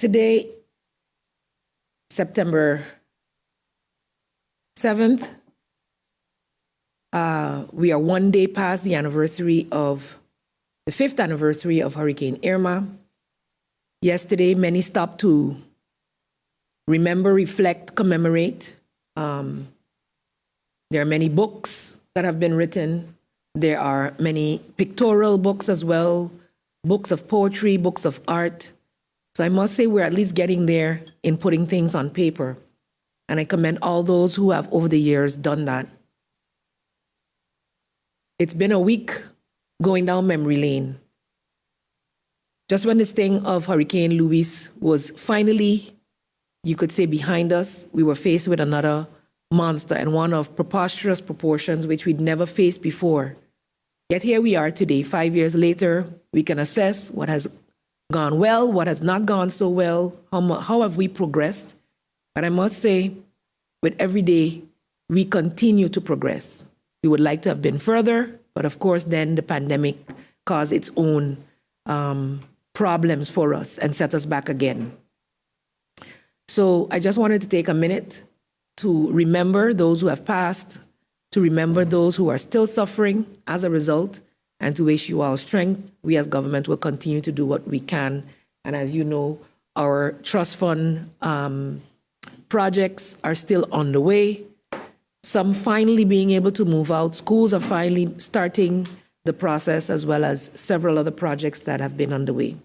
Today, September 7th, we are 1 day past the fifth anniversary of Hurricane Irma. Yesterday, many stopped to remember, reflect, commemorate. There are many books that have been written. There are many pictorial books as well, books of poetry, books of art. So I must say we're at least getting there in putting things on paper. And I commend all those who have over the years done that. It's been a week going down memory lane. Just when this thing of Hurricane Luis was finally, you could say, behind us, we were faced with another monster, and one of preposterous proportions which we'd never faced before. Yet here we are today, 5 years later. We can assess what has gone well, what has not gone so well, how have we progressed. But I must say, with every day, we continue to progress. We would like to have been further, but of course then the pandemic caused its own problems for us and set us back again. So I just wanted to take a minute to remember those who have passed, to remember those who are still suffering as a result, and to wish you all strength. We as government will continue to do what we can. And as you know, our trust fund projects are still on the way. Some finally being able to move out. Schools are finally starting the process, as well as several other projects that have been underway.